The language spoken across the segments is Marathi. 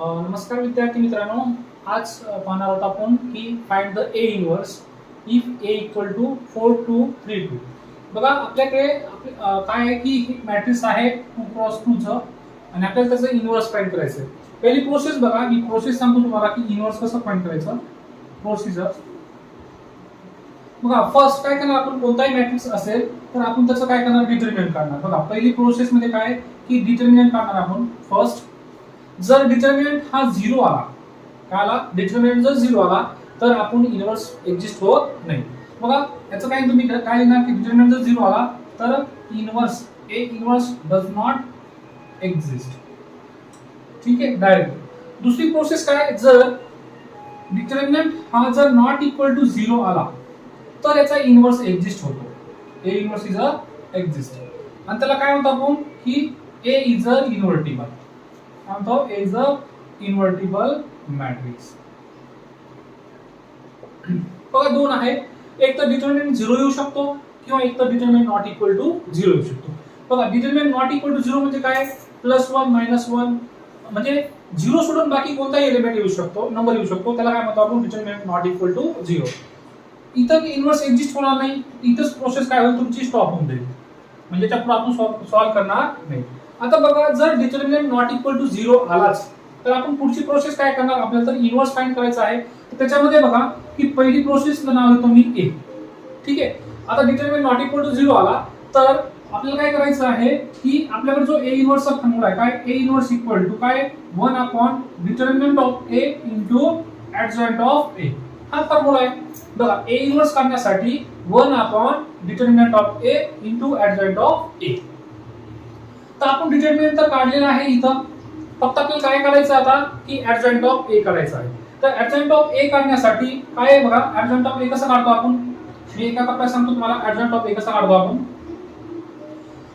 नमस्कार विद्यार्थी मित्रांनो. आज पाहणार आहोत आपण की find the A inverse if A equal to 4 2 3 2. बघा आपल्याकडे काय आहे की मॅट्रिक्स आहे 2 क्रॉस 2 चं आणि आपल्याला त्याचं इनवर्स फाइंड करायचं आहे. पहिली प्रोसेस बघा, मी प्रोसेस सांगतो तुम्हाला की इनवर्स कसं फाइंड करायचं. प्रोसिजर बघा, फर्स्ट काय करणार आपण, कोणताही मॅट्रिक्स असेल तर आपण त्याचं काय करणार, डिटर्मिनंट काढणार. बघा पहिली प्रोसेस मध्ये काय की डिटर्मिनंट काढणार आपण. फर्स्ट जर डिटर्मिनंट हा 0 आला, काय आला, डिटर्मिनंट जर 0 आला तर आपण इनवर्स एक्झिस्ट होत नाही. बघा याचं काय तुम्ही काय लिहिणार की डिटर्मिनंट जर 0 आला तर inverse A inverse does not exist. ठीक आहे, डायरेक्ट. दुसरी प्रोसेस काय, जर डिटर्मिनंट हा जर नॉट इक्वल टू 0 आला तर याचा इनवर्स एक्झिस्ट होतो. A inverse is a exist आणि त्याला काय म्हणतो आपण की A is a invertible. A is a invertible matrix. बघा दोन आहे, एक तर डिटर्मिनंट 0 येऊ शकतो किंवा एक तर डिटर्मिनंट नॉट इक्वल टू 0 येऊ शकतो. बघा डिटर्मिनंट नॉट इक्वल टू 0 म्हणजे काय, +1 -1 म्हणजे 0 सोडून बाकी कोणताही एलिमेंट येऊ शकतो, नंबर येऊ शकतो, त्याला काय म्हणतो आपण, डिटर्मिनंट नॉट इक्वल टू 0. इथं इनवर्स एक्झिस्ट होणार नाही, इथंच प्रोसेस काय होईल तुमची स्टॉप होऊन जाईल, म्हणजे त्यापुढे आपण सॉल्व्ह करणार नाही. आता बघा जर डिटर्मिनंट नॉट इक्वल टू 0 आलाच तर आपण पुढची प्रोसेस काय करणार, आपल्याला तर इनवर्स फाइंड करायचं आहे. तर त्याच्यामध्ये बघा की पहिली प्रोसेसचं नाव देतो मी ए. ठीक आहे, आता डिटर्मिनंट नॉट इक्वल टू 0 आला तर आपल्याला काय करायचं आहे की आपल्याकडे जो ए इनवर्सचा फॉर्म्युला आहे, काय ए इनवर्स इक्वल टू काय 1 upon determinant of A into adjoint of A, हा फॉर्म्युला आहे. बघा ए इनवर्स काढण्यासाठी 1 upon determinant of A into adjoint of A. तर आपण डिटर्मिनंट तर काढलेला आहे इथं, फक्त आपल्याला काय करायचं आता की ऍडजॉइंट ऑफ ए काढायचा आहे. तर ऍडजॉइंट ऑफ ए काढण्यासाठी काय आहे बघा, ऍडजॉइंट ऑफ ए कसं काढतो आपण, मी एका टप्प्यात सांगतो तुम्हाला ऍडजॉइंट ऑफ ए कसं काढतो आपण.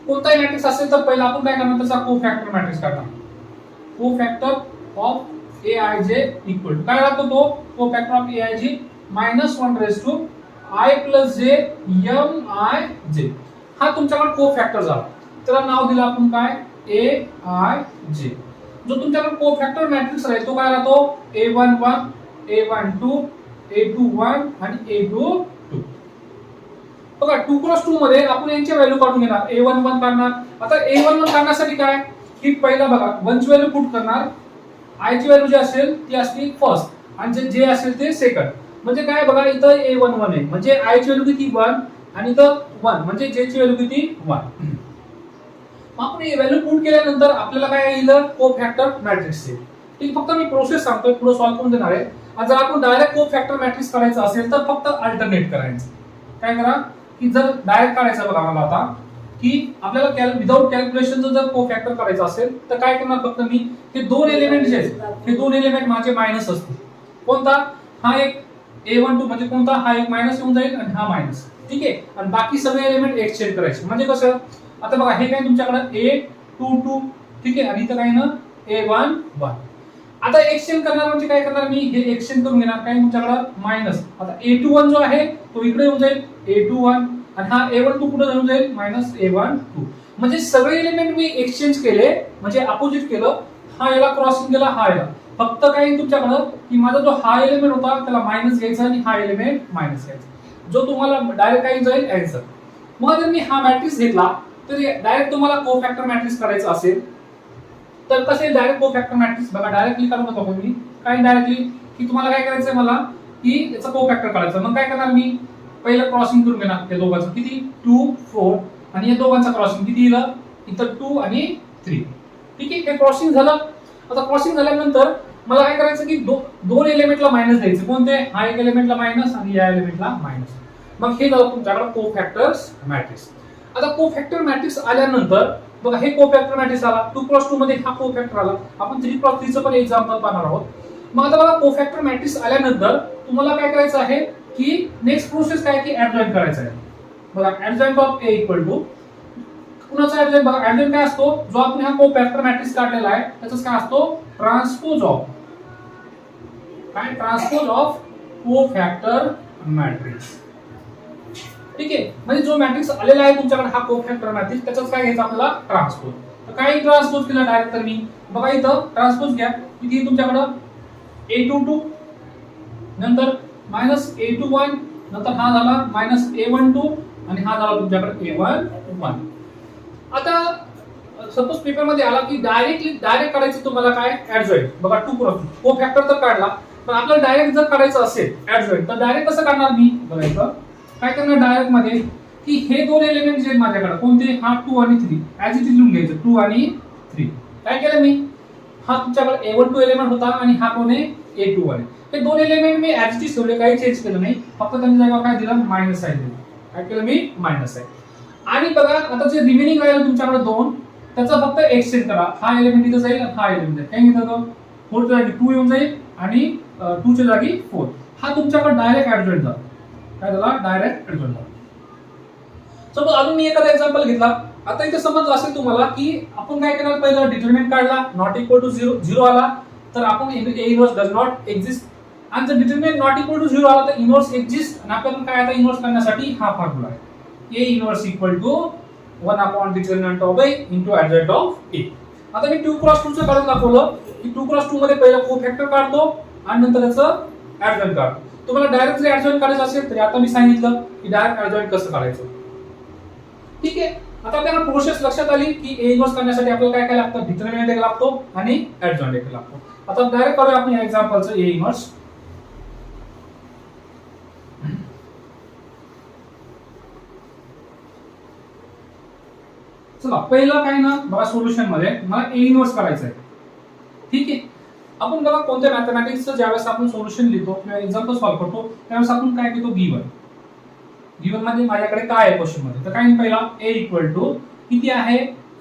कोणताही मॅट्रिक्स असेल तर पहिला आपण काय करणार, त्याचा कोफॅक्टर मॅट्रिक्स काढणार. Cofactor of A I J equal to काय राहतो, तो cofactor of A I J -1 raise to i + j mij. हा तुमच्याकडे कोफॅक्टर झाला, त्याला नाव दिलं आपण काय, ए आय जे. जो तुमच्याकडे कोफॅक्टर मॅट्रिक्स राहील तो काय राहतो, a11 a12 a21 आणि a22. बघा 2 क्रॉस 2 मध्ये आपण यांची व्हॅल्यू काढून घेणार. a11 काढणार. आता a11 काढण्यासाठी काय की पहिला बघा 1 ची व्हॅल्यू पुट करणार, i ची व्हॅल्यू जी असेल ती असली फर्स्ट आणि जे असेल ते सेकंड. म्हणजे काय बघा इथं a11 आहे म्हणजे i ची व्हॅल्यू किती 1 आणि इथं 1 म्हणजे j ची व्हॅल्यू किती 1. आपण हे व्हॅल्यू पुट केल्यानंतर आपल्याला काय येईल, कोफॅक्टर मॅट्रिक्स येईल. ठीक, फक्त मी प्रोसेस सांगतोय, पुढे सॉल्व्ह करून देणार आहे. आणि जर आपण डायरेक्ट कोफॅक्टर मॅट्रिक्स काढायचं असेल तर फक्त अल्टरनेट करायचं. काय करा की जर डायरेक्ट काढायचं बघा मला आता की आपल्याला विदाउट कॅल्क्युलेशन जर कोफॅक्टर करायचं असेल तर काय करणार, फक्त मी हे दोन एलिमेंट जे आहेत हे दोन एलिमेंट माझे मायनस असतील. कोणता, हा एक a12 म्हणजे कोणता, हा एक मायनस येऊन जाईल आणि हा मायनस. ठीक आहे, आणि बाकी सगळे एलिमेंट एक्सचेंज करायचे. म्हणजे कसं, आता बघा हे काय तुमच्याकडे a22, ठीक आहे, आणि इथं काय ना a11. आता एक्सचेंज करणार म्हणजे काय करणार, मी हे एक्सचेंज करून घेणार, काय तुमच्याकडे मायनस. आता a21 जो आहे तो इकडे येऊन जाईल a21 आणि हा a12 कुठे येऊन जाईल -a12. म्हणजे सगळे एलिमेंट मी एक्सचेंज केले, म्हणजे अपोजिट केलं. हा याला क्रॉसिंग केला, हा याला. फक्त काय तुमच्याकडे की माझा जो हा एलिमेंट होता त्याला मायनस घ्यायचा आणि हा एलिमेंट मायनस घ्यायचा, जो तुम्हाला डायरेक्ट काय जाईल आन्सर. मग जर मी हा मॅट्रिक्स घेतला तर डायरेक्ट तुम्हाला कोफॅक्टर मॅट्रिक्स करायचं असेल तर कसे डायरेक्ट कोफॅक्टर मॅट्रिक्स, बघा डायरेक्टली काढू नका मी, काय डायरेक्टली की तुम्हाला काय करायचंय मला की याचा कोफॅक्टर काढायचं. मग काय करणार, मी पहिलं क्रॉसिंग करून घेणार या दोघांचं, किती 2 4 आणि या दोघांचं क्रॉसिंग किती येईल, इथं 2 आणि 3. ठीक आहे, हे क्रॉसिंग झालं. आता क्रॉसिंग झाल्यानंतर मला काय करायचं की दोन एलिमेंटला मायनस द्यायचे. कोणते, हा एक एलिमेंटला मायनस आणि या एलिमेंटला मायनस. मग हे झालं तुमच्याकडे कोफॅक्टर्स मॅट्रिक्स. आता कोफॅक्टर मॅट्रिक्स आल्यानंतर बघा हे कोफॅक्टर मॅट्रिक्स आला, 2 क्रॉस 2 मध्ये हा कोफॅक्टर आला. आपण 3 क्रॉस 3 चं पण एक्झाम्पल पाहणार आहोत. मग आता बघा कोफॅक्टर मॅट्रिक्स आल्यानंतर तुम्हाला काय करायचं आहे की नेक्स्ट प्रोसेस काय की ऍडजॉइन करायचं आहे. बघा adjoint of A equal to कुणाचा ऍडजॉइन, बघा ऍडजॉइन काय असतो, जो आपण हा कोफॅक्टर मॅट्रिक्स काढलेला आहे त्याचाच काय असतो, ट्रान्सपोज ऑफ, काय ट्रान्सपोज ऑफ कोफॅक्टर मॅट्रिक्स. ठीक आहे, म्हणजे जो मॅट्रिक्स आलेला आहे तुमच्याकडे हा कोफॅक्टर मॅट्रिक्स त्याचाच काय घ्यायचा आपल्याला, ट्रान्सपोज. तर काय ट्रान्सपोज केला डायरेक्ट तर मी बघा इथं ट्रान्सपोज घ्या किती तुमच्याकडं a22 नंतर -a21 नंतर हा झाला -a12 आणि हा झाला तुमच्याकडे a11. आता सपोज पेपर मध्ये आला की डायरेक्ट काढायचं तुम्हाला काय ऍडजॉइंट बघा 2 क्रॉस को फॅक्टर तर काढला पण आपल्याला डायरेक्ट जर काढायचं असेल ऍडजॉइंट तर डायरेक्ट कसं काढणार मी बघायचं काय करणार डायरेक्ट मध्ये की हे दोन एलिमेंट जे आहेत माझ्याकडे कोणते हा 2 आणि 3 ऍज इट इज लिहून घ्यायचं 2 आणि 3. काय केलं मी हा तुमच्याकडे a12 एलिमेंट होता आणि हा कोण आहे a21 आहे. हे दोन element me as it is ठेवले काही चेंज केलं नाही फक्त त्यांनी जागेवर काय दिलं मायनस साइन दिलं. काय केलं मी मायनस आहे आणि बघा आता जे रिमेनिंग राहिलं तुमच्याकडे दोन त्याचा फक्त एक्सचेंज करा हा एलिमेंट इथं जाईल आणि हा एलिमेंट जाईल. काय घेतो 4 च्या जागी 2 येऊन जाईल आणि 2 च्या जागी 4 हा तुमच्याकडे डायरेक्ट ऍडजॉइंट झाला. काय झाला डायरेक्ट ऍडजॉइंट झाला. सपोज अजून मी एखादा एक्झाम्पल घेतला आता इथे समजलं असेल तुम्हाला की आपण काय केलं पहिलं डिटरमिनंट काढला नॉट इक्वल टू 0 आला तर आपण a inverse does not exist आणि जर डिटरमिनंट नॉट इक्वल टू 0 आला तर इन्व्हर्स एक्झिस्ट आणि आपल्याला काय आता इन्व्हर्स करण्यासाठी हा फॉर्म्युला आहे a inverse equal to 1 upon determinant of a into adjoint of a. आता मी 2 क्रॉस 2 चं काढून दाखवलं की 2 क्रॉस 2 मध्ये पहिला कोफॅक्टर काढतो आणि नंतर त्याचं ऍडजॉइंट काढतो. तुम्हाला डायरेक्ट जर ऍडजॉइंट काढायचं असेल तर आता मी सांगितलं की डायरेक्ट ऍडजॉइंट कसं काढायचं. ठीक आहे आता आपल्याला प्रोसेस लक्षात आली की a इन्व्हर्स करण्यासाठी आपल्याला काय काय लागतं डिटरमिनंट एक लागतो आणि ऍडजॉइंट एक लागतो. आता डायरेक्ट करूया आपण या एक्झाम्पलचं a इन्व्हर्स. चला पहिला काय ना बघा सोल्युशन मध्ये मला a इन्व्हर्स करायचं आहे. ठीक आहे आपण बघा कोणत्या मॅथमॅटिक्सचं ज्यावेळेस आपण सोल्युशन लिहितो किंवा एक्झाम्पल सॉल्व्ह करतो त्यावेळेस आपण काय घेतो गिवन मध्ये माझ्याकडे काय आहे क्वेश्चन मध्ये तर काय पहिला a इक्वल टू किती आहे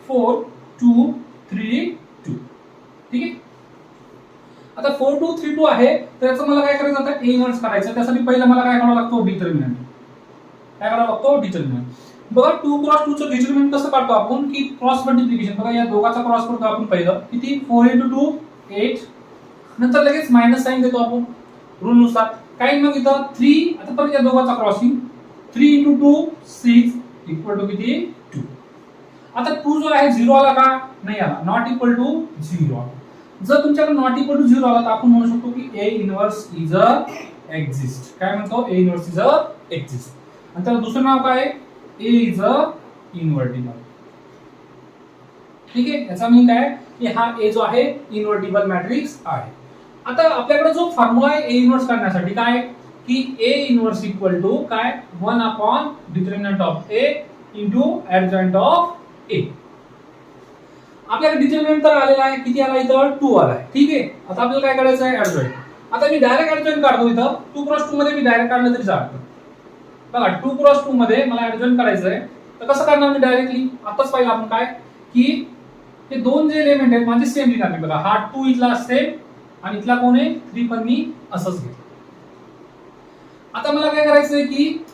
4 2 3 2. ठीक आहे आता 4 2 3 2 आहे तर याचं मला काय करायचं आता a इन्व्हर्स करायचं त्यासाठी पहिला मला काय करावं लागतो डिटरमिनंट. काय करावं लागतो डिटरमिनंट. बघा 2 क्रॉस 2 चं डिटरमिनंट कसं काढतो आपण की क्रॉस मल्टिप्लिकेशन बघा या दोघाचा क्रॉस करतो आपण पहिलं किती 4 * 2 8 नंतर लगेच मायनस साइन देतो आपण रूल नुसार. काय मग इथं 3 आता परत या दोघाचा क्रॉसिंग 3 * 2 6 इक्वल टू किती 2. आता 2 जो आहे 0 आला का नाही आला नॉट इक्वल टू 0 आला. जर तुमच्याकडे नॉट इक्वल टू 0 आला तर आपण म्हणू शकतो की a inverse is a exist. काय म्हणतो a inverse is a exist आणि त्याला दुसरं नाव काय a इज अ इन्व्हर्टिबल. ठीक आहे याचा मीनिंग काय की हा a जो आहे इन्व्हर्टिबल मॅट्रिक्स आहे. आता आपल्याकडे जो फॉर्म्युला आहे a इन्व्हर्स करण्यासाठी काय की a इन्व्हर्स इक्वल टू काय 1 upon determinant of a into adjoint of a. आपल्याकडे डिटरमिनंट तर आलेला आहे किती आला इथं 2 आला आहे. ठीक आहे आता आपल्याला काय करायचं आहे ऍडजॉइंट. आता मी डायरेक्ट ऍडजॉइंट काढतो इथं 2 क्रॉस 2 मध्ये मी डायरेक्ट काढलं तरी चालतं. बघा 2 क्रॉस 2 मध्ये मला ऍडजॉइंट करायचं आहे तर कसं करणार मी डायरेक्टली आताच पाहिलं आपण काय की हे दोन जे एलिमेंट आहेत माझे सेम लिहिणार मी. बघा हा 2 इथला सेम आणि इथला कोण आहे 3 पण मी असंच घेतो. आता मला काय करायचं आहे की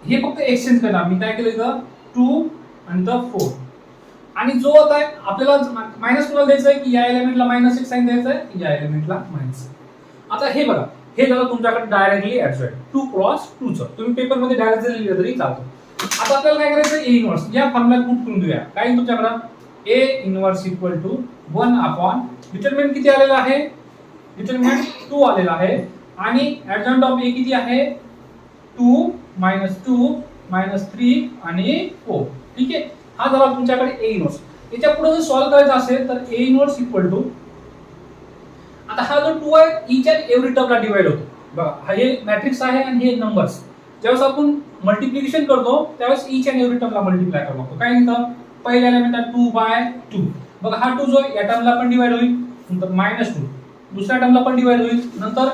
हे फक्त एक्सचेंज करणार मी. काय केलं इथं 2 आणि इथं 4 आणि जो आता आपल्याला मायनस कुणाला द्यायचं आहे की या एलिमेंटला मायनस एक साइन द्यायचं आहे या एलिमेंटला मायनस. आता हे बघा हे झालं तुमच्याकडे डायरेक्टली ऍडजॉइंट 2 क्रॉस 2 चं तुम्ही पेपर मध्ये डायरेक्ट जर लिहिलं तरी चालतं. आता आपल्याला काय करायचं a इन्व्हर्स या फॉर्म्युला पुट करून देऊया. काय तुमच्याकडे a inverse equal to 1 upon determinant किती आलेला आहे डिटरमिनंट 2 आलेला आहे आणि ऍडजॉइंट ऑफ a किती आहे 2 -2 -3 आणि 4. ठीक आहे हा झाला तुमच्याकडे a इन्व्हर्स. याच्या पुढे जर सॉल्व्ह करायचं असेल तर a इन्व्हर्स इक्वल टू आता हा जो 2 आहे ईच अँड एव्हरी टर्मला डिवाइड होतो. बघा हा हे मॅट्रिक्स आहे आणि हे नंबर्स ज्यावेळेस आपण मल्टिप्लिकेशन करतो त्यावेळेस ईच अँड एव्हरी टर्मला मल्टिप्लाय करावं लागतो. काय इथं पहिला एलिमेंट आहे 2/2 बघा हा 2 जो या टर्मला पण डिवाइड होईल नंतर -2 दुसऱ्या टर्मला पण डिवाइड होईल नंतर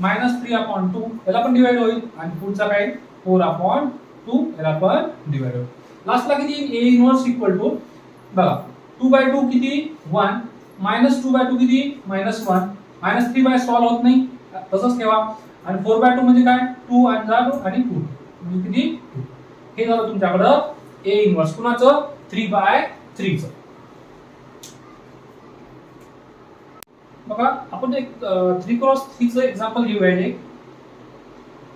-3/2 याला पण डिवाइड होईल आणि पुढचा काय 4/2 याला पण डिवाइड होईल. लास्टला किती a इन्व्हर्स इक्वल टू बघा 2/2 किती 1 -2/2 किती -1 -3 सॉल्व्ह होत नाही तसंच ठेवा आणि 4/2 म्हणजे काय 2 आणि 2 म्हणजे किती 2. हे झालं तुमच्याकडं a इन्व्हर्स कुणाचं 3/3 चं. बघा आपण एक 3 क्रॉस 3 चं एक्झाम्पल घेऊया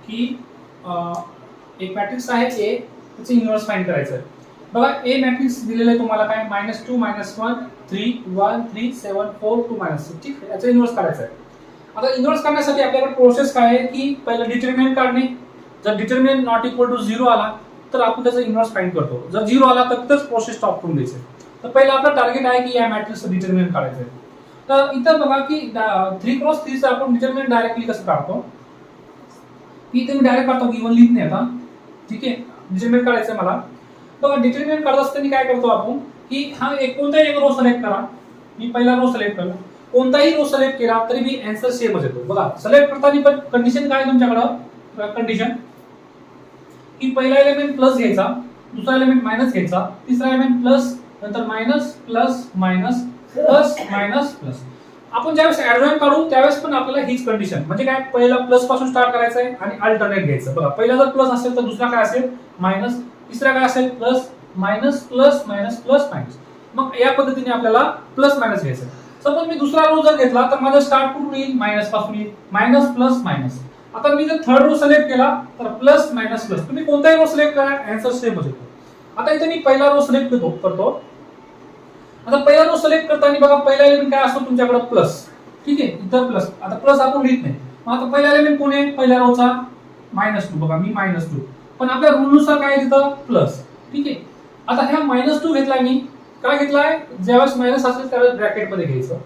की एक मॅट्रिक्स आहे a त्याचं इन्व्हर्स फाइंड करायचं आहे. बघा ए मॅट्रिक्स दिलेलं आहे तुम्हाला काय -2 -1 3 1 3 7 4 2 -6 ठीक आहे. याचा इन्व्हर्स काढायचा आहे. आता इन्व्हर्स काढण्यासाठी आपल्याकडे प्रोसेस काय आहे की पहिलं डिटर्मिनंट काढणे. जर डिटर्मिनंट नॉट इक्वल टू 0 आला तर आपण त्याचा इन्व्हर्स फाइंड करतो. जर 0 आला तर तिथंच प्रोसेस स्टॉप करून द्यायचं. तर पहिलं आपलं टार्गेट आहे की या मॅट्रिक्सचं डिटर्मिनंट काढायचं आहे. तर इथं बघा की 3x3 चं आपण डिटर्मिनंट डायरेक्टली कसं काढतो की इथे मी डायरेक्ट काढतो की 1 लिहित नाही आता. ठीक आहे, डिटर्मिनंट काढायचं आहे मला. बघा डिटर्मिनंट काढत असताना काय करतो आपण की हा कोणताही एक रो सिलेक्ट करा. मी पहिला रो सिलेक्ट करतो. कोणताही रो सिलेक्ट केला तरी मी आन्सर सेमच येतो. बघा सिलेक्ट करताना पण कंडिशन काय आहे तुमच्याकडे कंडिशन की पहिला एलिमेंट प्लस घ्यायचा, दुसरा एलिमेंट मायनस घ्यायचा, तिसरा एलिमेंट प्लस, नंतर minus plus minus plus minus plus. आपण ज्यावेळेस ऍडजॉइंट काढू त्यावेळेस पण आपल्याला हीच कंडिशन म्हणजे काय पहिला प्लस पासून स्टार्ट करायचं आहे आणि अल्टरनेट घ्यायचं. बघा पहिला जर प्लस असेल तर दुसरा काय असेल मायनस, तिसरा काय असेल plus minus plus minus plus minus. मग या पद्धतीने आपल्याला प्लस मायनस घ्यायचं. सपोज मी दुसरा रो जर घेतला तर माझा स्टार्ट कुठून येईल मायनस पासून येईल, मायनस प्लस मायनस. आता मी जर थर्ड रो सिलेक्ट केला तर प्लस मायनस प्लस. तुम्ही कोणताही रो सिलेक्ट करा आन्सर सेमच येतो. आता इथे मी पहिला रो सिलेक्ट करतो. आता पहिला रो सिलेक्ट करताना बघा पहिला एलिमेंट काय असतो तुमच्याकडे प्लस. ठीक आहे, इथं प्लस. आता प्लस आपण लिहित नाही. मग आता पहिला एलिमेंट कोण आहे पहिल्या रोचा -2. बघा मी -2 पण आपल्या रूल नुसार काय आहे तिथं प्लस. ठीक आहे, आता ह्या -2 घेतलाय मी. काय घेतलाय ज्यावेळेस मायनस असेल त्यावेळेस ब्रॅकेट मध्ये घ्यायचं.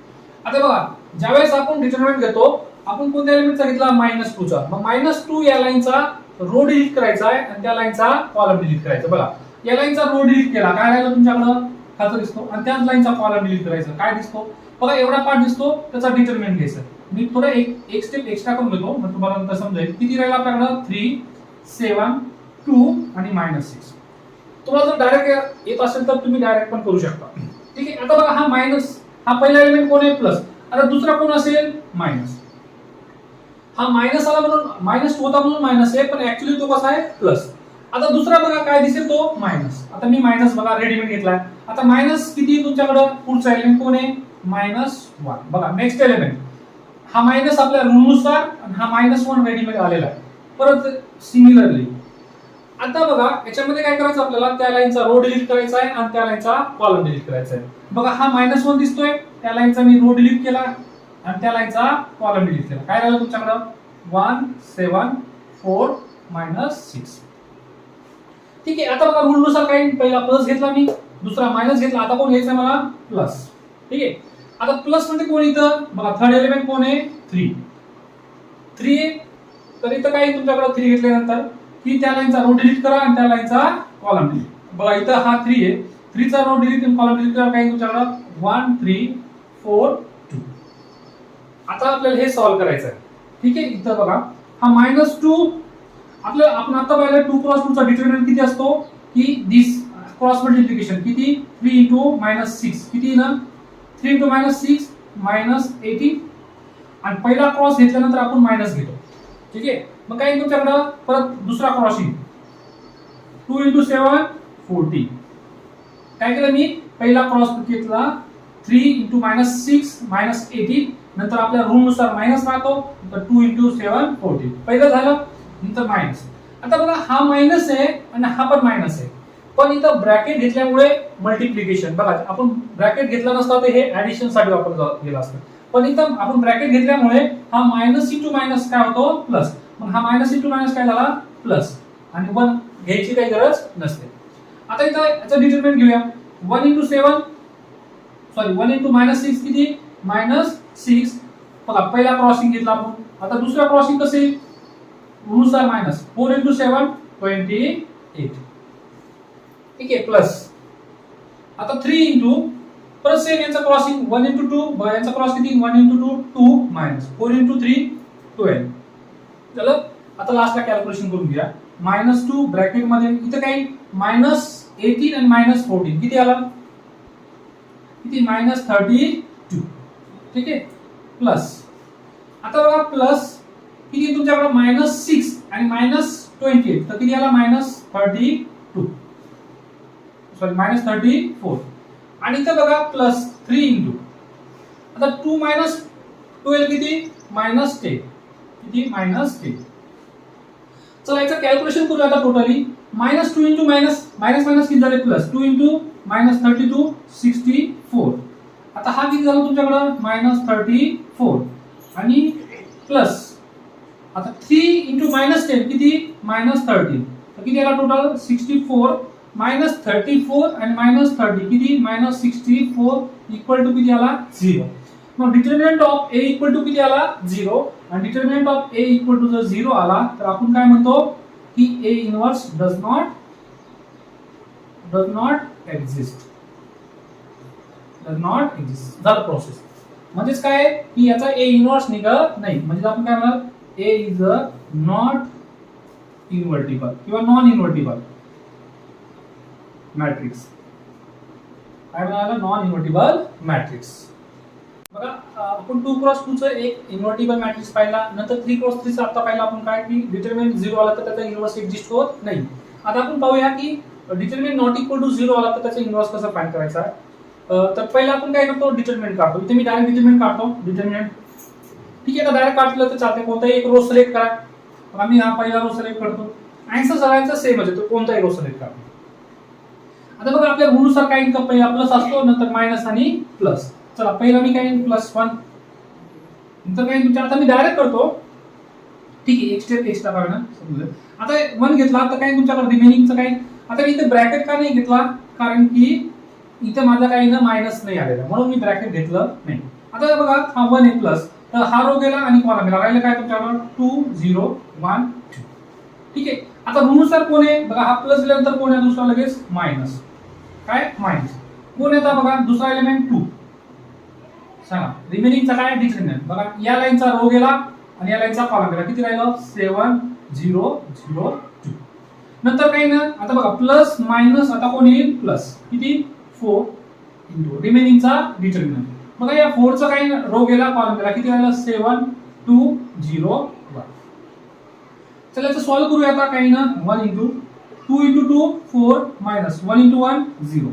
आता बघा ज्यावेळेस आपण डिटर्मिनंट घेतो आपण कोणत्या एलिमेंटचा घेतला -2 चा. मग -2 या लाईनचा रो डिलीट करायचा आहे आणि त्या लाईनचा कॉलम डिलीट करायचा. बघा या लाईनचा रो डिलीट केला काय राहिलं तुमच्याकडे खालचा दिसतो आणि त्याच लाईनचा कॉलम डिलीट करायचा काय दिसतो बघा एवढा पार्ट दिसतो. त्याचा डिटर्मिनंट घ्यायचा. मी थोडं एक स्टेप एक्स्ट्रा करून घेतो मग तुम्हाला नंतर समजेल. किती राहिला आपल्याकडे 3 7 2 आणि -6. तुम्हाला जर डायरेक्ट येत असेल तर तुम्ही डायरेक्ट पण करू शकता. ठीक आहे, आता बघा हा मायनस हा पहिला एलिमेंट कोण आहे प्लस. आता दुसरा कोण असेल मायनस. हा मायनस आला म्हणून -2 होता म्हणून मायनस आहे पण ऍक्च्युअली तो कसा आहे प्लस. आता दुसरा बघा काय दिसेल तो मायनस. आता मी मायनस बघा रेडीमेड घेतलाय. आता मायनस किती तुमच्याकडे पुढचा एलिमेंट कोण आहे -1. बघा नेक्स्ट एलिमेंट हा मायनस आपल्या रूल नुसार आणि हा -1 रेडीमेड आलेला आहे. परत सिमिलरली आता बघा याच्यामध्ये काय करायचं आपल्याला त्या लाईनचा रो डिलीट करायचा आहे आणि त्या लाईनचा कॉलम डिलीट करायचा आहे. बघा हा -1 दिसतोय त्या लाईनचा मी रो डिलीट केला आणि त्या लाईनचा कॉलम डिलीट केला. काय राहिलं तुमच्याकडे 1 7 4 -6. ठीक आहे, आता बघा रूल नुसार काय पहिला प्लस घेतला मी, दुसरा मायनस घेतला. आता कोण घ्यायचं मला प्लस. ठीक आहे, आता प्लस मध्ये कोण इथं बघा थर्ड एलिमेंट कोण आहे 3 आहे. तर इथं काय तुमच्याकडे 3 घेतल्यानंतर की त्या लाईनचा रो डिलीट करा आणि त्या लाईनचा कॉलम डिलीट. बघा इथं हा 3 आहे. 3 चा रो डिलीट आणि कॉलम डिलीट करा काय तुमच्याकडे 1 3 4 2. आता आपल्याला हे सॉल्व्ह करायचं आहे. ठीक आहे, इथं बघा हा -2 आपल्याला आपण आता पाहिलं 2 क्रॉस 2 चा डिटर्मिनंट किती असतो की दिस क्रॉस मल्टिप्लिकेशन किती 3 * -6 किती ना 3 * -6 -18 आणि पहिला क्रॉस घेतल्यानंतर आपण मायनस घेतो. ठीक आहे, मग काय तुमच्याकडे परत दुसरा क्रॉसिंग 2 * 7 14. काय केलं मी पहिला क्रॉस घेतला 3 * -6 -18 नंतर आपल्या रूल नुसार मायनस राहतो तर 2 * 7 14. पहिलं झालं नंतर मायनस. आता बघा हा मायनस आहे आणि हा पण मायनस आहे पण इथं ब्रॅकेट घेतल्यामुळे मल्टिप्लिकेशन. बघा आपण ब्रॅकेट घेतला नसता तर हे ऍडिशन साठी वापरला गेला असतं पण इथं आपण ब्रॅकेट घेतल्यामुळे हा मायनस * मायनस काय होतो प्लस. मग हा मायनस * मायनस काय झाला प्लस आणि 1 घ्यायची काही गरज नसते. आता इथं याचं डिटर्मिनंट घेऊया 1 * 7 सॉरी 1 * -6 किती -6. बघा पहिला क्रॉसिंग घेतला आपण. आता दुसरा क्रॉसिंग कसे नुसार मायनस 4 * 7 28. ठीक आहे प्लस. आता 3 परत सेम यांचा क्रॉसिंग 1 * 2 बघा यांचा क्रॉस किती 1 * 2 2 -4 * 3 12. चला आता लास्टला कॅल्क्युलेशन करून घ्या. -2 ब्रॅकेट मध्ये इथं काही -18 आणि -14 किती आला किती -32. ठीक आहे प्लस. आता बघा प्लस किती तुमच्याकडे -6 आणि -28 तर किती आला -32 सॉरी -34 आणि इथं बघा प्लस 3 आता 2 - 12 किती -10 किती -10. चला याचं कॅल्क्युलेशन करूया आता totally. Minus 2 into minus minus minus किती झाले प्लस 2 इंटू मायनस 32 64. आता हा किती झाला तुमच्याकडं मायनस 34 आणि प्लस आता 3 इंटू मायनस 10 किती मायनस 13. तर किती आला टोटल 64 मायनस 34 आणि मायनस 30 किती मायनस 64 इक्वल टू किती आला 0. मग determinant of A equal to किती आला 0 आणि determinant of A equal to जर 0 आला तर आपण काय म्हणतो की A inverse does not exist झालं प्रोसेस. म्हणजेच काय की याचा ए इनवर्स निघत नाही. म्हणजे आपण काय म्हणणार ए इज अ नॉट इन्व्हर्टिबल किंवा नॉन इन्व्हर्टिबल मॅट्रिक्स. काय म्हणाला नॉन इन्व्हर्टिबल मॅट्रिक्स. बघा आपण 2x2 चं एक इन्व्हर्टिबल मॅट्रिक्स पाहिला. नंतर 3x3 चा आता पाहिला आपण काय की डिटरमिनंट 0 आला तर त्याचा इन्व्हर्स एक्झिस्ट होत नाही. आता आपण पाहूया की डिटरमिनंट नॉट इक्वल टू 0 आला तर त्याचा इन्व्हर्स कसा फाइंड करायचा. तर पहिला आपण काय करतो डिटरमिनंट काढतो. इथे मी डायरेक्ट डिटरमिनंट काढतो डिटरमिनंट. ठीक आहे, तर डायरेक्ट काढलं तर चालते. कोणताही एक रो सिलेक्ट करा. मग आम्ही हा पहिला रो सिलेक्ट करतो. आन्सर सगळ्यांचा सेम आहे, तो कोणताही रो सिलेक्ट करा. आता बघा आपल्या रूलनुसार काय इनकम पहिला प्लस असतो नंतर मायनस आणि प्लस. चला पहिला मी काय +1 नंतर काय तुमच्या आता मी डायरेक्ट करतो. ठीक आहे, एक स्टेप एक्स्ट्रा काढा समजलं. आता 1 घेतला तर काय तुमच्याकडे रिमेनिंगचं काय. आता मी इथे ब्रॅकेट का नाही घेतला कारण की इथे माझा काही ना मायनस नाही आलेला म्हणून मी ब्रॅकेट घेतलं नाही. आता बघा हा 1 आहे प्लस तर हा रो गेला आणि कॉलम गेला. राहिलं काय तुमच्याकडे 2 0 1 2. ठीक आहे, आता रूलनुसार कोण आहे बघा हा प्लस गेल्यानंतर कोण आहे दुसरा लगेच मायनस. काय मायनस कोण येतं बघा दुसरा एलिमेंट 2. सांगा रिमेनिंगचा काय डिटरमिनंट. बघा या लाईनचा रो गेला आणि या लाईनचा कॉलम गेला. किती राहिलं 7 0 0 2. नंतर काही ना आता बघा प्लस मायनस आता कोण येईल प्लस किती 4 इंटू रिमेनिंगचा डिटरमिनंट. बघा या 4 चा काही रो गेला कॉलम गेला. किती राहिलं 7 2 0 1. चला याचं सॉल्व करूया आता. काही ना 1 इंटू 2 इंटू 2 4 मायनस 1 इंटू 1 0.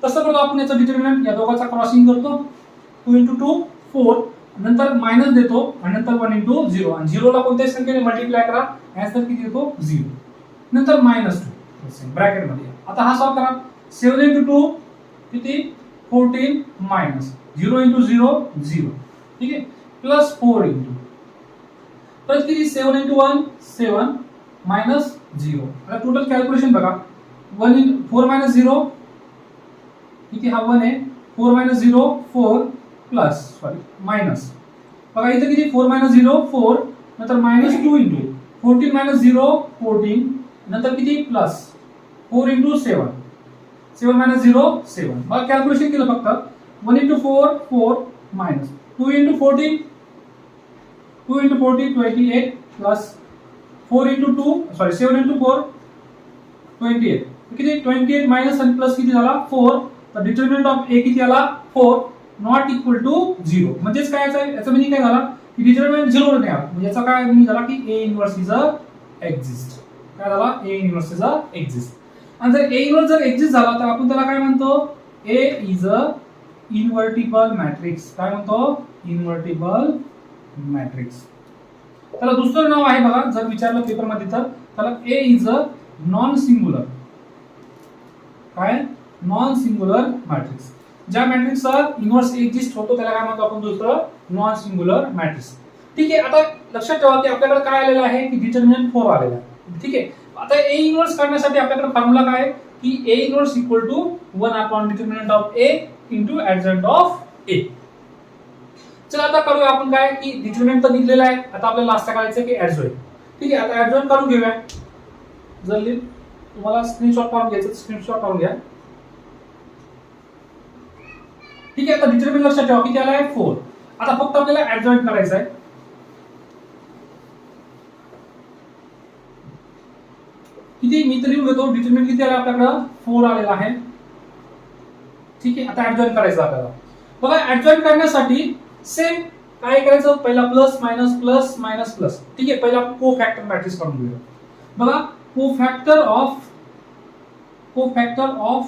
तसं करतो आपण याचं डिटरमिनंट या दोघांचा क्रॉसिंग करतो. 2 इंटू 2 4 नंतर मायनस देतो आणि नंतर 1 इंटू 0 आणि 0 ला कोणत्याही संख्येने मल्टिप्लाय करा. आन्सर किती येतो 0 नंतर -2 ब्रॅकेट मध्ये. आता हा सॉल्व करा. 7 इंटू 2 किती 14 मायनस 0 इंटू 0 0. ठीक आहे प्लस 4 इंटू परत किती 7 इंटू 1 7 मायनस 0. आता टोटल कॅल्क्युलेशन बघा 1 इंटू 4 मायनस 0 किती हा 1 आहे 4 मायनस 0 4 प्लस सॉरी मायनस. बघा इथे किती 4 मायनस 0 4 नंतर -2 इंटू 14 मायनस 0 14 नंतर किती प्लस 4 इंटू 7 7 मायनस 0 7. बघा कॅल्क्युलेशन केलं फक्त 1 into 4 4 minus 2 into 14 2 into 14 28 plus 4 into 2 sorry 7 into 4 28 किती 28 मायनस आणि प्लस किती झाला 4. तर डिटरमिनंट ऑफ ए किती आला 4 नॉट इक्वल टू 0. म्हणजेच काय याचा मिनिंग काय झाला की डिटरमिनंट 0 नाही आला. म्हणजे याचा काय मिनिंग झाला की A inverse is a exist. काय झाला ए इनवर्स इज अ एक्झिस्ट. आणि जर ए इनवर्स जर एक्झिस्ट झाला तर आपण त्याला काय म्हणतो ए इज अ इन्व्हर्टिबल मॅट्रिक्स. काय म्हणतो इन्व्हर्टिबल मॅट्रिक्स. त्याला दुसरं नाव आहे बघा जर विचारलं पेपर मध्ये तर त्याला ए इज अ नॉन सिंग्युलर. काय नॉन सिंग्युलर मॅट्रिक्स. ज्या मॅट्रिक्सचा इन्व्हर्स एक्झिस्ट होतो त्याला काय म्हणतो आपण दुसरं नॉन सिंग्युलर मॅट्रिक्स. ठीक आहे, आता लक्षात ठेवा की आपल्याकडे काय आलेलं आहे की डिटरमिनंट 4 आलेला आहे. ठीक आहे, आता ए इन्व्हर्स काढण्यासाठी आपल्याकडे फॉर्म्युला काय आहे की A inverse equal to 1 upon determinant of A into adjoint of A. चला आता करूया आपण काय की डिटरमिनंट तर निघलेला आहे. आता आपल्याला लास्ट काढायचं की ऍडजॉइंट. ठीक आहे, आता ऍडजॉइंट काढून घेऊया. जर तुम्हाला स्क्रीनशॉट काढून घ्यायचं स्क्रीनशॉट काढून घ्या. ठीक आहे, आता डिटरमिनंट लक्षात ठेवा किती आला आहे 4. आता फक्त आपल्याला ऍडजॉइंट करायचं आहे. किती मी तर लिहून घेतो डिटरमिनंट किती आला आपल्याकडे 4 आलेला आहे. ठीक आहे, आता ऍडजॉइंट करायचं आपल्याला. बघा ऍडजॉइंट करण्यासाठी सेम काय करायचं पहिला plus minus plus minus plus. ठीक आहे, पहिला कोफॅक्टर मॅट्रिक्स काढून घेऊया. बघा कोफॅक्टर ऑफ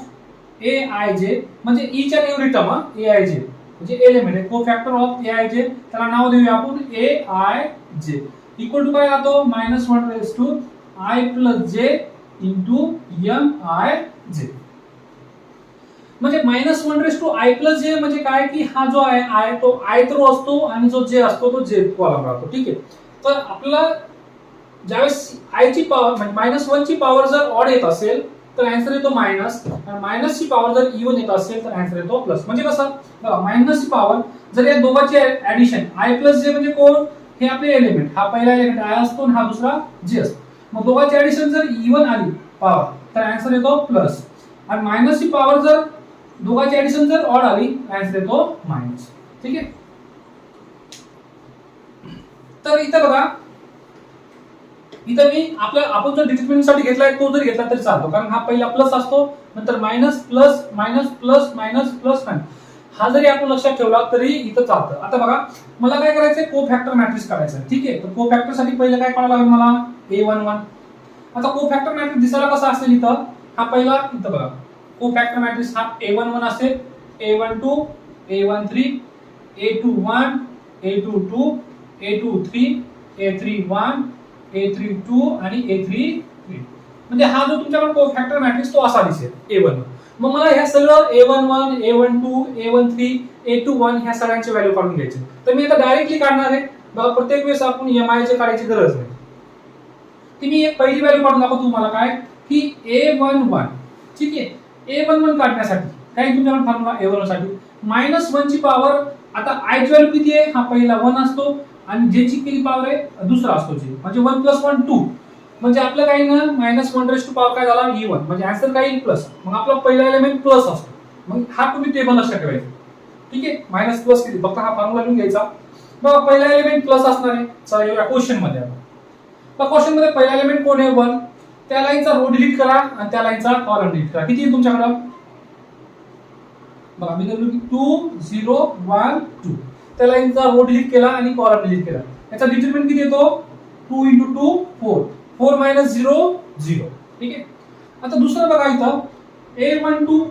ए आय जे म्हणजे each and every term A I जे म्हणजे एलिमेंट आहे. कोफॅक्टर ऑफ ए आय जे त्याला नाव देऊया आपण ए आय जे इक्वल टू काय राहतो -1 raise to i plus J into M I जे. म्हणजे -1/i+j म्हणजे काय की हा जो आहे आय तो आय रो असतो आणि जो जे असतो तो जे कॉलम राहतो. ठीक आहे. तर आपल्याला ज्यावेळेस आय ची पॉवर म्हणजे -1 ची पॉवर जर ऑड येत असेल तर आन्सर येतो मायनस, आणि मायनस ची पॉवर जर इवन येत असेल तर आन्सर येतो प्लस. म्हणजे कसं बघा, मायनस ची पॉवर जर या दोघांची ऍडिशन i+j म्हणजे कोण, हे आपले एलिमेंट, हा पहिला एलिमेंट आय असतो आणि हा दुसरा जे असतो. मग दोघांची ऍडिशन जर इवन आली पॉवर तर आन्सर येतो प्लस, आणि मायनस ची पॉवर जर दोघांची ऍडिशन जर ऑड आली आन्सर येतो मायनस. ठीक आहे. तर इथं बघा, इथं मी आपण जो डिटरमिनंट साठी घेतलाय तो जर घेतला तरी चालतो, कारण हा पहिला प्लस असतो, नंतर minus plus minus plus minus plus minus, हा जरी आपण लक्षात ठेवला तरी इथं चालतं. आता बघा, मला काय करायचंय, कोफॅक्टर मॅट्रिक्स काढायचा आहे. ठीक आहे. तर कोफॅक्टर साठी पहिलं काय करावं लागेल मला, a11. आता कोफॅक्टर मॅट्रिक्स दिसायला कसा असेल, इथं हा पहिला, इथं बघा कोफॅक्टर मॅट्रिक्स हा a11 असेल, a12 a13 a21 a22 a23 a31 a32 आणि a33. म्हणजे हा जो तुमच्याकडे कोफॅक्टर मॅट्रिक्स तो असा दिसेल a11. मग मला ह्या सगळं a11 a12 a13 a21 ह्या सगळ्यांची व्हॅल्यू काढून घ्यायची. तर मी आता डायरेक्टली काढणार आहे. बघा, प्रत्येक वेळेस आपण mi चे काढायची गरज नाही. ती मी एक पहिली व्हॅल्यू काढून दाखवतो तुम्हाला, काय की a11. ठीक आहे. a11 काढण्यासाठी काय तुमच्याकडे फॉर्म्युला a11 साठी -1 ची पॉवर, आता i ची व्हॅल्यू किती आहे, हा पहिला 1 असतो आणि j ची किती पॉवर आहे, दुसरा असतो j, म्हणजे 1 + 1 2. म्हणजे आपलं काही ना -1 काय झाला e1, म्हणजे आन्सर काय येईल प्लस. मग आपला पहिला एलिमेंट प्लस असतो. मग हा तुम्ही टेबल लक्षात ठेवायचा. ठीक आहे. मायनस प्लस किती, फक्त हा फॉर्म्युला लिहून घ्यायचा. मग पहिला एलिमेंट प्लस असणार आहे. चला या क्वेश्चन मध्ये आपण, तर क्वेश्चन मध्ये पहिला एलिमेंट कोण आहे, 1. त्या लाईनचा रो डिलीट करा आणि त्या लाईनचा कॉलम डिलीट करा. किती आहे तुमच्याकडे, बघा मी लिहिलो की 2 0 1 2. त्या लाईनचा रो डिलीट केला आणि कॉलम डिलीट केला. याचा डिटरमिनंट किती येतो, 2 × 2 4 4 - 0 0. ठीक आहे. आता दुसरं बघा, इथं a12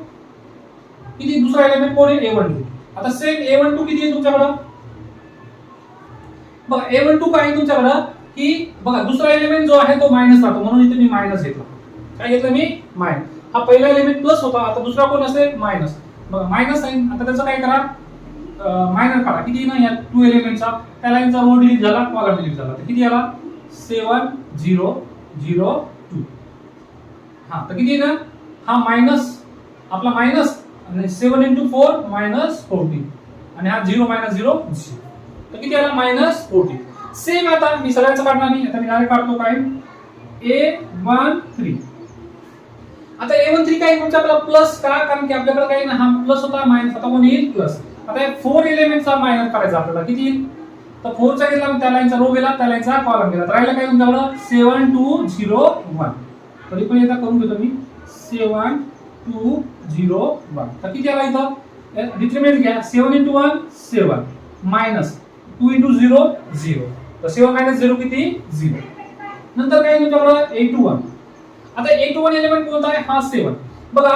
किती, दुसरा एलिमेंट कोण आहे, a12. आता सेम a12 किती आहे तुमच्याकडे, बघा a12 काय आहे तुमच्याकडे की बघा दुसरा एलिमेंट जो आहे तो मायनस राहतो, म्हणून इथे मी मायनस घेतला. काय घेतलं मी, मायनस. हा पहिला एलिमेंट प्लस होता, आता दुसरा कोण असेल, मायनस. बघा मायनस साइन, आता त्याचं काय करा, मायनस काढा. किती ना या 2 एलिमेंटचा, त्या लाईनचा रो डिलीट झाला, कॉलम डिलीट झाला. तर किती आला, 7 0 0 2. हा तर किती आहे ना, हा मायनस, आपला मायनस, आणि 7 × 4 -14, आणि हा 0 - 0 0. तर किती आला, -14. सेम आता मी सगळ्यांचं काढणार नाही, आता मी डायरेक्ट काढतो काय, a13. आता a13 काय तुमच्याकडे प्लस का, कारण की आपल्याकडे काही ना, हा प्लस होता, मायनस, आता कोण येईल, प्लस. आता या 4 एलिमेंटचा मायनस करायचा आपल्याला, किती येईल, तर 4 चा घेतला, त्या लाईनचा रो गेला, त्या लाईनचा कॉलम गेला, तर राहिला काय तुमच्याकडे 7 2 0 1. तरी पण एकदा करून घेतो मी, 7 2 0 1. तर किती आला इथं, डिटरमिनंट घ्या, 7 × 1 7 मायनस 2 × 0 0. तर 7 - 0 किती, 0. नंतर काय तुमच्याकडे a21. आता a21 एलिमेंट कोणता आहे, हा 7. बघा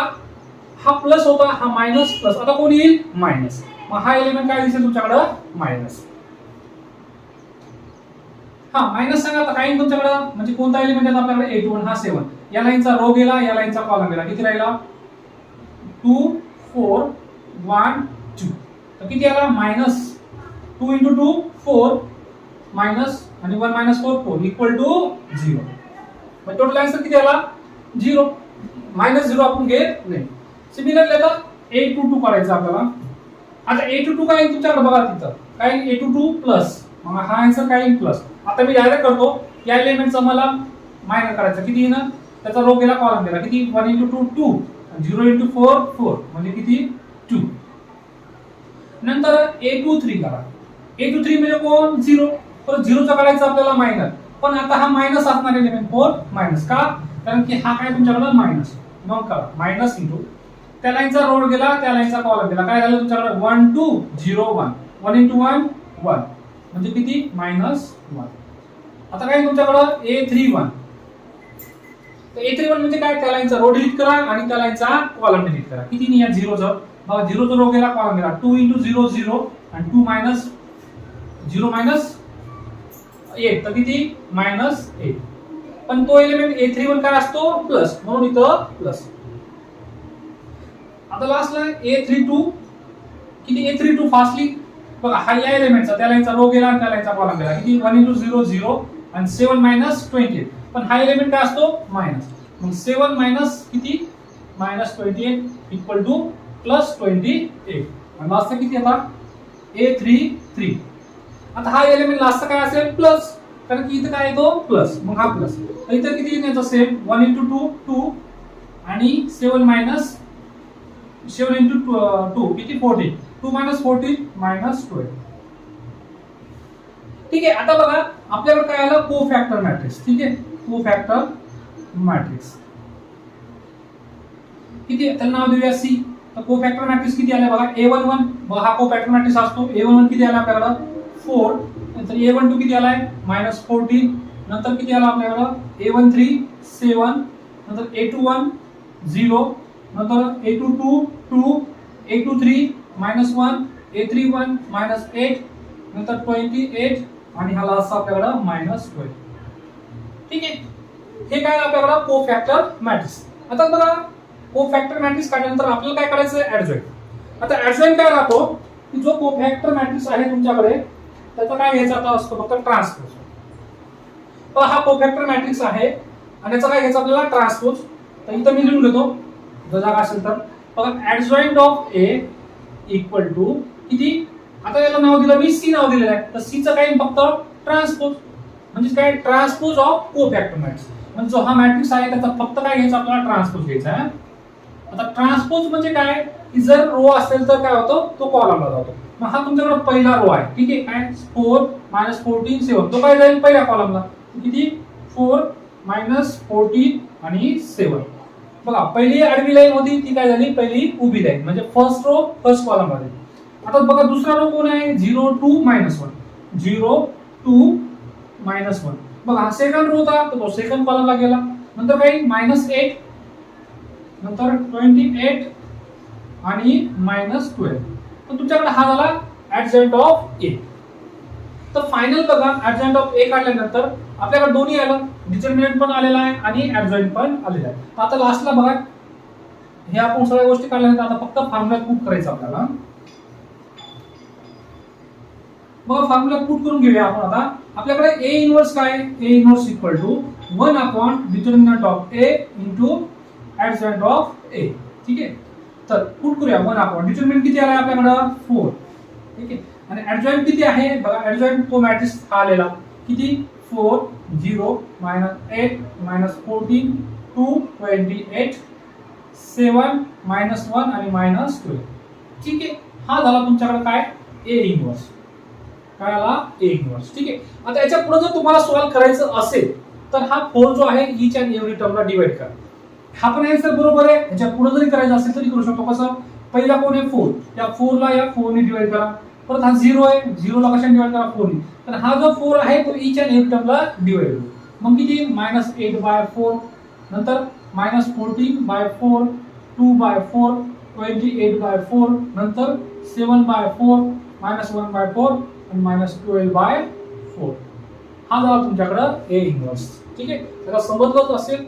हा प्लस होता, हा मायनस प्लस, आता कोण येईल, मायनस. मग हा एलिमेंट काय दिसेल तुमच्याकडे, मायनस. हा मायनस सांगा, आता काय तुमच्याकडे, म्हणजे कोणता एलिमेंट आहे आपल्याकडे, a21 हा 7. या लाईनचा रो गेला, या लाईनचा कॉलम गेला, किती राहिला, 2 4 1 2. तर किती आला, मायनस 2 × 2 4 मायनस, आणि 1 - 4 4 = 0. मग टोटल आन्सर किती आला, 0. -0 आपण घेत नाही. सिमिलरली आता a22 काढायचं आपल्याला. आता a22 काय तुमच्याकडे बघा, तिथं काय a22 प्लस, मग हा आन्सर काय प्लस. आता मी डायरेक्ट करतो, या एलिमेंटचा मला मायनस करायचा, किती आहे ना, त्याचा रो गेला, कॉलम गेला, किती, 1 × 2 2, 0 × 4 4, म्हणजे किती, 2. नंतर a23 करा. a23 म्हणजे कोण, 0. तर 0 चा काढायचा आपल्याला मायनस, पण आता हा मायनस असणार एलिमेंट कोण, मायनस का, कारण की हा काय तुमच्याकडे मायनस. मग करा मायनस इंटू, त्या लाईनचा रो गेला, त्या लाईनचा कॉलम गेला, काय झालं तुमच्याकडे, 1 2 0 1 1 × 1 1, म्हणजे किती, -1. आता काय तुमच्याकडे a31. तर a31 म्हणजे काय, त्या लाईनचा रो डिलीट करा आणि त्या लाईनचा कॉलम डिलीट करा. किती नाही, या 0 चा, बघा 0 चा रो गेला, कॉलम गेला, 2 × 0 0, आणि 2 - 0 - 8, तर किती, -8. पण तो एलिमेंट A31 काय असतो प्लस, म्हणून इथं प्लस. आता लास्टला A32 किती A32 फास्टली बघा हा या एलिमेंटचा त्या लाईनचा रो गेला आणि त्या लाईनचा कॉलम गेला किती 1 * 0 0 आणि 7 - 28 पण हा एलिमेंट काय असतो मायनस मग 7 मायनस किती -28 इक्वल टू +28 आणि लास्टचा किती आता A33 आता हा एलिमेंट लास्टचा काय असेल प्लस कारण की इथं काय येतो प्लस मग हा प्लस तर इथं किती येण्याचं सेम 1 * 2 2 आणि 7 मायनस 7 * 2 किती 14 2 - 14 -12 ठीक आहे. आता बघा आपल्याकडे काय आलं कोफॅक्टर मॅट्रिक्स ठीक आहे कोफॅक्टर मॅट्रिक्स किती त्याला नाव देऊया सी तर कोफॅक्टर मॅट्रिक्स किती आला बघा A11 बघा हा कोफॅक्टर मॅट्रिक्स असतो A11 किती आला आपल्याकडे 4 नंतर A12 किती आलाय -14 नंतर किती आला आपल्याकडे A13 7 नंतर A21 0 नंतर A22 2 A23 -1 A31 -8 नंतर 28 आणि हा लास्ट आपल्याकडे -12 ठीक आहे. हे काय आपल्याकडे कोफॅक्टर मॅट्रिक्स. आता बघा कोफॅक्टर मॅट्रिक्स काढल्यानंतर आपल्याला काय करायचं आहे ऍडजॉइंट. आता ऍडजॉइंट काय राहतो की जो कोफॅक्टर मॅट्रिक्स आहे तुमच्याकडे त्याचा काय घ्यायचा आता असतो फक्त ट्रान्सपोज. तर हा कोफॅक्टर मॅट्रिक्स आहे आणि याचा काय घ्यायचा आपल्याला ट्रान्सपोज. तर इथं मी लिहून घेतो जर जागा असेल तर बघा adjoint of A equal to किती आता याला नाव दिलं मी सी नाव दिलेलं आहे तर सी चं काय फक्त ट्रान्सपोज म्हणजे काय ट्रान्सपोज ऑफ कोफॅक्टर मॅट्रिक्स म्हणजे जो हा मॅट्रिक्स आहे त्याचा फक्त काय घ्यायचा आपल्याला ट्रान्सपोज घ्यायचा आहे. आता ट्रान्सपोज म्हणजे काय की जर रो असेल तर काय होतो तो कॉलमला जातो. मग हा तुमच्याकडे पहिला रो आहे ठीक आहे काय 4 -14 7 तो काय जाईल पहिल्या कॉलमला किती 4 -14 आणि 7 बघा पहिली आडवी लाईन होती ती काय झाली पहिली उभी लाईन म्हणजे फर्स्ट रो फर्स्ट कॉलम मध्ये. आता बघा दुसरा रो कोण आहे 0 2 -1 0 2 -1 बघा हा सेकंड रो होता तर तो सेकंड कॉलमला गेला नंतर काही -8 नंतर 28 आणि -12 तर तुमच्याकडे हा झाला ऍडजॉइंट ऑफ A. तर फायनल बघा ऍडजॉइंट ऑफ A काढल्यानंतर आपल्याकडे दोन्ही आलं डिटर्मिनंट पण आलेला आहे आणि ऍडजॉइंट पण आलेला आहे. आता लास्टला बघा हे आपण सगळ्या गोष्टी काढल्यानंतर आता फक्त फॉर्म्युला पुट करायचं आपल्याला. मग फॉर्म्युला पुट करून घेऊया आपण आता आपल्याकडे A इन्व्हर्स काय A inverse equal to 1 upon determinant of A into adjoint of A ठीक आहे. तर पुट करूया 1 अपॉन डिटर्मिनंट किती आला आपल्याकडे 4 ठीक आहे आणि ऍडजॉइंट किती आहे बघा ऍडजॉइंट तो मॅट्रिक्स आलेला किती 4 0 -8 -14 2 28 7 -1 आणि -12 ठीक आहे. हा झाला तुमच्याकडे काय A इन्व्हर्स काय आला A इन्व्हर्स ठीक आहे. आता याच्या पुढे जर तुम्हाला सॉल्व्ह करायचं असेल तर हा 4 जो आहे ईच अँड एव्हरी टर्मला डिवाइड करा. हा पण आन्सर बरोबर आहे. याच्या पुढे जरी करायचं असेल तरी करू शकतो कसं पहिला कोण आहे 4 या 4 ला या 4 ने डिवाइड करा परत हा 0 आहे 0 ला कशाने डिवाइड करा 4 ने तर हा जो 4 आहे तो ईच अँड एव्हरी टर्मला डिवाइड होईल मग किती -8/4 नंतर -14/4 2/4 28/4 नंतर 7/4 -1/4 आणि -12/4 हा झाला तुमच्याकडे A इन्व्हर्स ठीक आहे. त्याला समजलंच असेल